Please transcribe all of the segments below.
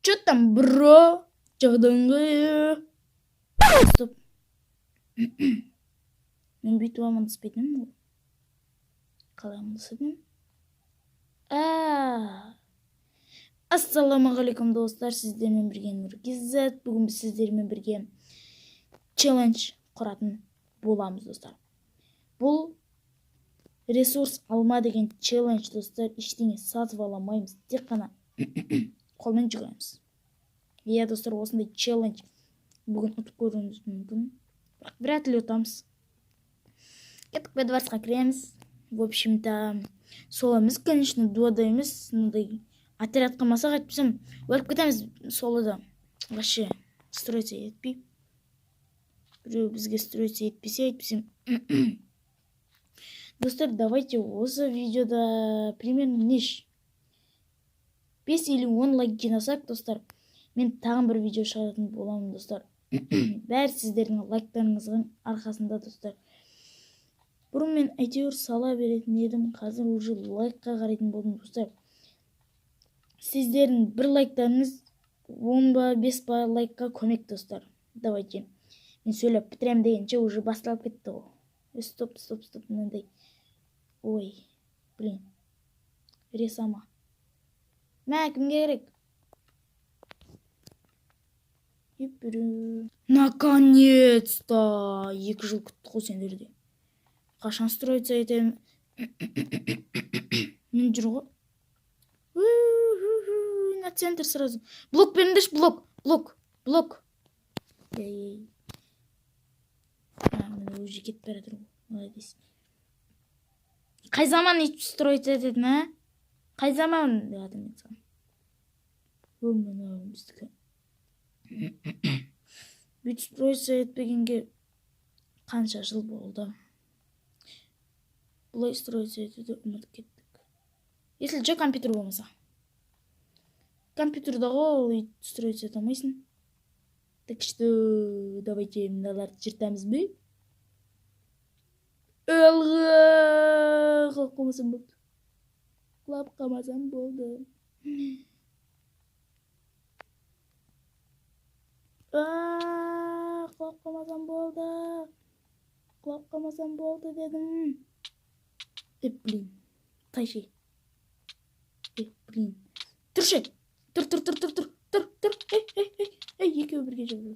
Чё там, бро? Жағдайыңды. Стоп. Мен бүйтіп амандаспайтынмын ғой. Қалай амандасатын? Ассалаумағалейкум достар, сіздермен бірге Нұркиззат. Бүгін біз сіздермен бірге челлендж құратын боламыз достар. Бұл ресурс алма деген челлендж достар. Ештеңе сатып аламаймыз, тек қана қолмен жүгіреміз. Иә достар, осындай челлендж бүгін ұтып көруіміз мүмкін. Вряд ли ұтамыз. Кеттік бедварсқа кіреміз. В общем-то, солымыз, конечно, дуадаймыз. Отрядқа масақ айтпасам, өліп кетеміз солыда. Вообще, строиться етпей. Біреу бізге строиться етпесе, айтпасам. Достар, давайте осы видеода примерно 5 или 10 лайк жинасақ, достар, мен тағын бір видео шығаратын боламын, достар. Бәрі сіздердің лайктарыңыздың арқасында, достар. Бұрын мен әйтеуір сала беретін едім, қазір уже лайкқа қарайтын болдым, достар. Сіздердің бір лайктарыңыз 10 ба 5 ба лайкқа көмек, достар. Давайте. Мен сөйлеп бітірем дегенше уже басталып кетті ғой. Стоп, мынандай. Ой, блин. Ресама. Мә, кімге керек? Наконец-то! 2 жыл күтті ғой сендерде. Қашан строиться етем? Мен жүр ғой. На центр сразу. Блок беріңдерші, блок. Мен уже кетіп бара тұрмын. Молодец. Қай заман ит строиться ететін, а? Қай заман деп атам мен саған. Мынау біздікі. Бүйтіп строиться етпегенге қанша жыл болды. Бұлай строиться етуді ұмытып кеттік. Если же компьютер болмаса. Компьютердағы ол строиться ете алмайсың. Так что давайте мыналарды жыртамыз бе? Алға! Қалып қалмасам болды. Қалып қалмасам болды дедім. Блин. Қайшы. Блин. Тұршы. Тұр. Екеуі бірге жүрді.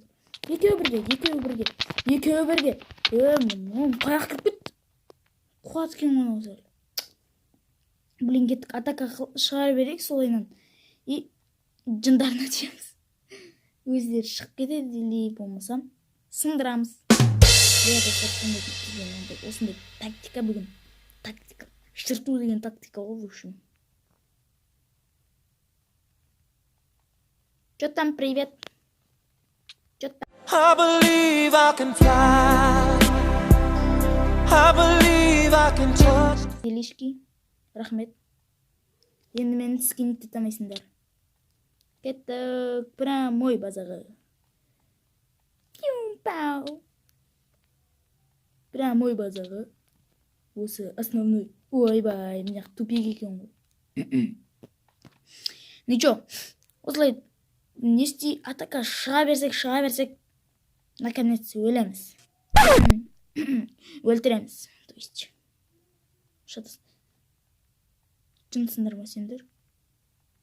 Екеуі бірге. Қаяқ кіріп кетті. Қуат кен оны өзір. Блин, кеттік. Атака шығар берек солайынан. И жындарына тиеміз. Өздері шығып кетеді или болмасам сындырамыз. Осындай тактика бүгін. Тактика. Шырту деген тактика ғой в общем. Чё там, привет? Чё там? I believe I can fly. I believe I can touch. Делишки, рахмет. Енді мені скинетті тамайсыңдар. Кеттік прямой базаға. Прямой базаға. Осы основной. Ойбай, мені тупик екен ғой. Ничего, осылай нести атака шыға берсек, наконец өлеміз. Өлтіреміз, то есть. Шатас. Жынсыңдар ма сендер?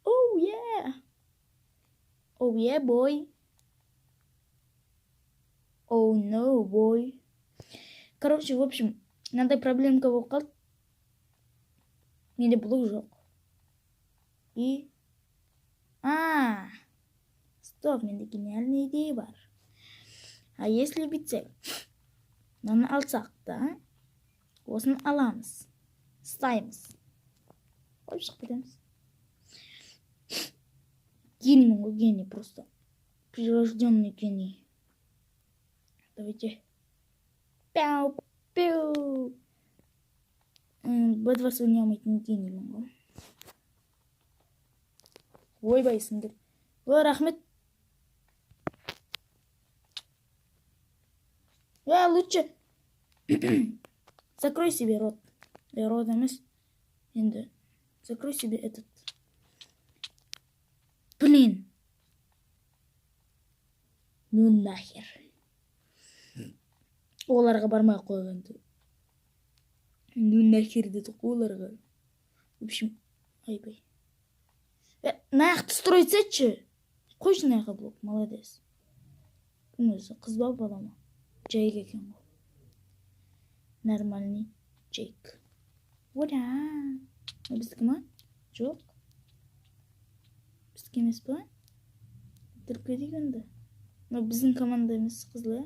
Oh yeah, boy. Oh no, boy. Короче, в общем, мынандай проблемка болып қалды. Менде блок жоқ. И... Стоп, менде гениальная идея бар. А если бүйтсек, мынаны алсақ та, осыны аламыз, стаймыз. Қойып шығып кетеміз. Гениймін ғой, гений просто. Прирожденный гений. Давайте. Пяу. Бедварс ойнамайтын гениймін ғой. Ойбайсыңдар. Рахмет. Лучше закрой себе рот. Рот емес. Енді закрой себе этот. Блин. Ну нахер. Оларға бармай қойғанды. Ну нахер деді оларға. В общем, айбай. Наяқты стройтсетші. Қойшы наяға блок, молодец. Кім өзі, қыз ба бала ма? Джейк екен ғой. Нормальный Джейк. Ура! Біздікі ма? Жоқ. Біздікі емес па? Түркі дегенді. Біздің команда емес, қызлы.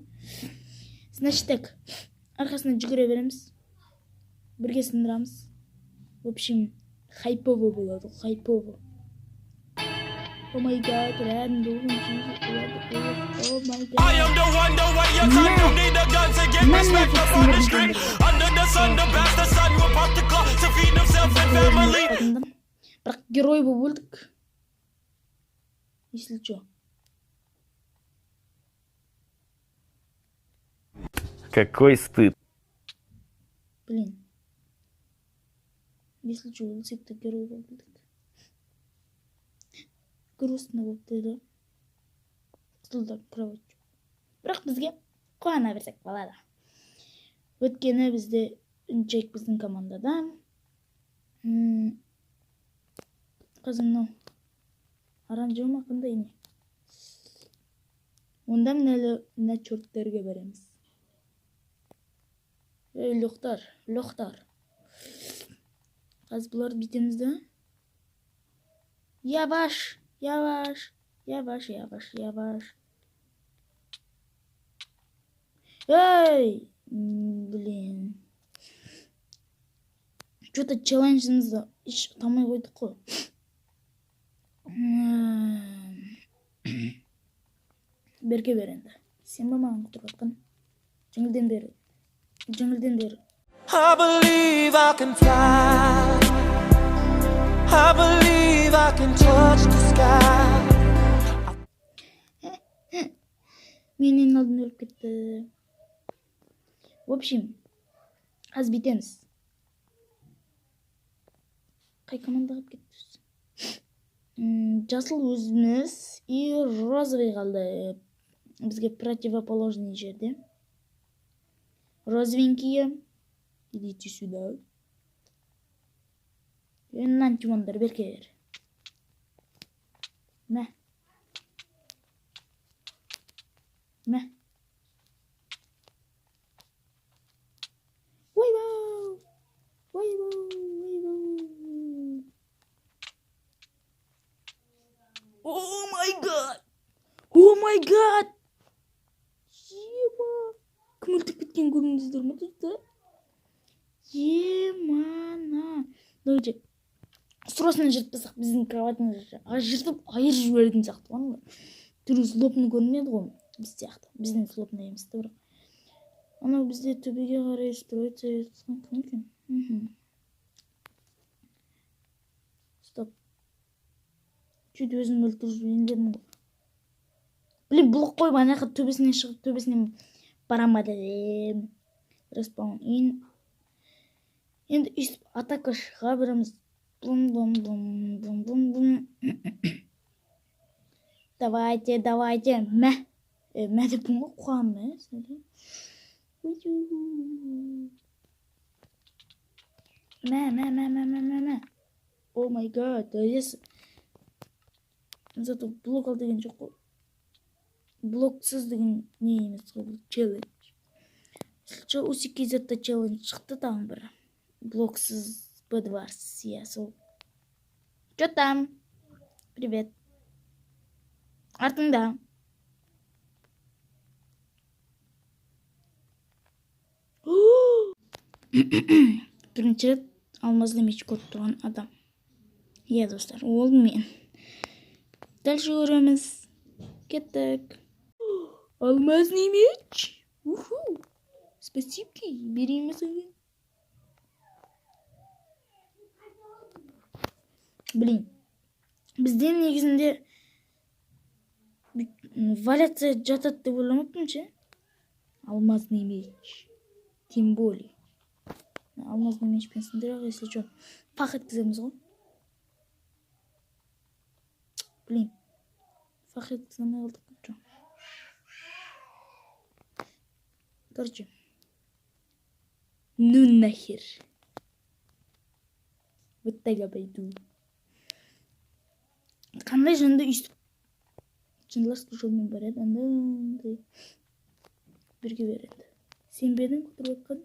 Значит так, арқасына жүгіре береміз. Бірге сындырамыз. В общем, хайпово болады, хайпово. Oh my god, random. Oh my god. I am the one, the way you thought you need a gun to get respect up on the street. Under the sun, the best, the sun will pop the clock to feed himself and family. Бірақ герой болып өлдік. Если что. Какой стыд. Блин. Если что, өлсек те герой болып өлдік. Грустно болыпты да. Стулда кровать. Бірақ бізге қуана берсек болады. Өткені бізде Джейк біздің командада. Қызым мынау оранжевый ма қандай не? Онда мына черттерге береміз. Лоқтар. Қазір бұларды бітеміз да. Яваш. Эй, блин. Что-то челленджімізді еш тамай қойдық қой. Берге бер енді. Сен ба маған құтырып атқан? Жеңілден бері. I believe I can fly. I believe I can touch the sky. Менен алдын өліп кетті. В общем, аз бітеміз. Қай командаға кеттіңіз? Жасыл өзіміз и розовый қалды. Бізге противоположный жерде. Розовенькие, идите сюда. Антимондар берке бер. Мә. Ойбау. О май гад. Кім өлтіп кеткен көрдіңіздер ме тұзды? Емана. Давайте срочно жыртпасақ біздің кроватымызды жыртып айыр жіберетін сияқты ғой. Түрі злобный көрінеді ғой. Біз сияқты. Біздің злобный емес та бірақ. Анау бізде төбеге қарай строится еткен кім екен? Стоп. Чуть өзін өлтіріп жіберендермін ғой. Блин, блок қойып анаяққа төбесінен шығып төбесінен барамады. Респаун. Енді үстіп атака шыға береміз. Бум. Давайте. Мә деп бұңға қуам, мә? Мә. О май гад, дәйесі. Зато блок ал деген жоқ қой. Блоксыз деген не емес қой, бұл челлендж. Сілчі осы кезетті челлендж шықты тағын бір. Блоксыз Б2 я сол. Чё там? Привет. Артыңда. Бірінші рет алмазды меч көріп тұрған адам. Иә, достар, ол мен. Дальше көреміз. Кеттік. Алмазный меч. Спасибо, береміз өген. Блин, бізде негізінде валяция жатады деп ойламаппын ше. Алмазный меч. Тем более. Алмазный мечпен сындырақ, если что, пах еткіземіз ғой. Блин, пах еткіземей қалдық. Короче. Ну нахер. Вот так обойду. Қандай жанды үйстіп жындыласты жолмен барады, андай бірге береді. Сен бедің күтіріп отқан?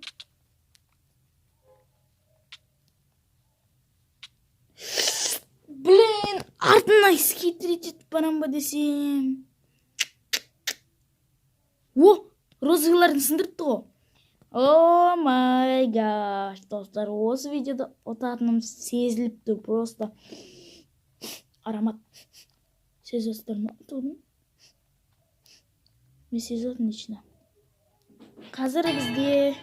Блин, артына скейтер етіп барам ба десем. О, розыгыларын сындыртты ғой. О май гаш, достар, осы видеода отатыным сезіліп тұр, просто аромат. Сезесіздер ма? Тұғын? Мен сезетін ішіне. Қазір бізде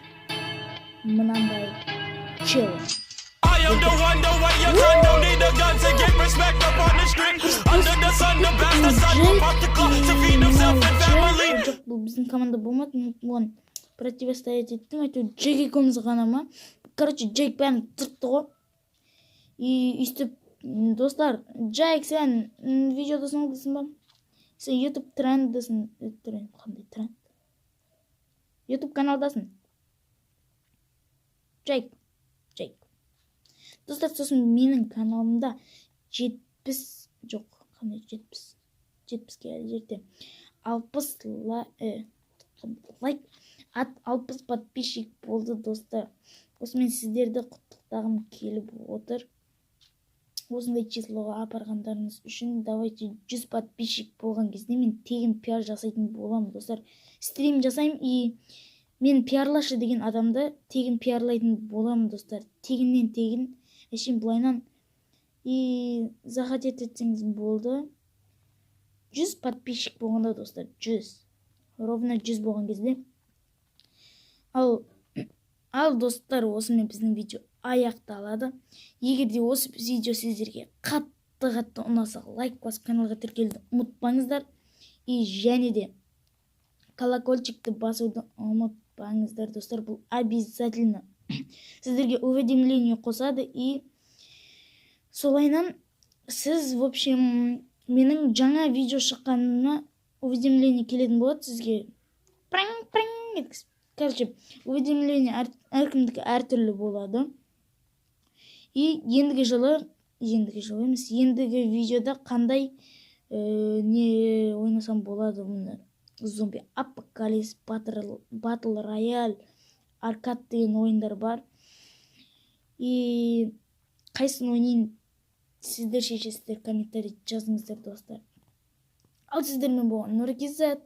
мынандай челлендж. I am the one, the way your son don't need a gun to get respect up on the street. Under the sun, the bastard son will pop the clock to feed himself and family. Жоқ, бұл біздің команда болмады, оған противостоять еттім, әйтеуір Джек екеуміз ғана ма. Короче, Джек бәрін тұртты ғой. И үстіп, достар, Джек, сен видеодасың дейсің ба? Сен YouTube тренддасың. Тренд, қандай тренд? YouTube каналдасың. Джек. Достар, сосын менің каналымда 70, жоқ, қандай 70-ке жерде 60 лайк, 60 подписчик болды, достар. Осымен сіздерді құттықтағым келіп отыр. Осындай числоға апарғандарыңыз үшін давайте 100 подписчик болған кезде мен тегін пиар жасайтын боламын, достар. Стрим жасаймын и мен пиарлашы деген адамды тегін пиарлайтын боламын, достар. Тегіннен тегін. Әшейін бұлайнан. И захотет етсеңіз болды. 100 подписчик болғанда, достар. 100. Ровно 100 болған кезде. Ал достар, осымен біздің видео аяқталады. Егер де осы видео сіздерге қатты ұнаса, лайк басып каналға тіркелуді ұмытпаңыздар. И және де колокольчикті басуды ұмытпаңыздар, достар. Бұл обязательно сіздерге уведомление қосады. И солайнан сіз, в общем, менің жаңа видео шыққанына уведомление келетін болады сізге. Короче, уведомление әркімдікі әртүрлі болады. И ендігі видеода қандай не ойнасам болады? Зомби апокалипс, батл рояль, аркад деген ойындар бар. И қайсын ойнайын сіздер шешесіздер, комментарий жазыңыздар, достар. Ал сіздермен болған Нұркизат.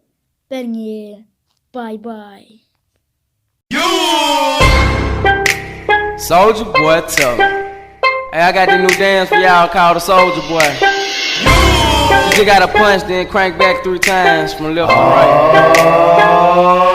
Бәріңе бай-бай. Soulja Boy, tell me. Hey, I got this new dance for y'all called the Soulja Boy. You just gotta punch, then crank back 3 times from left to right.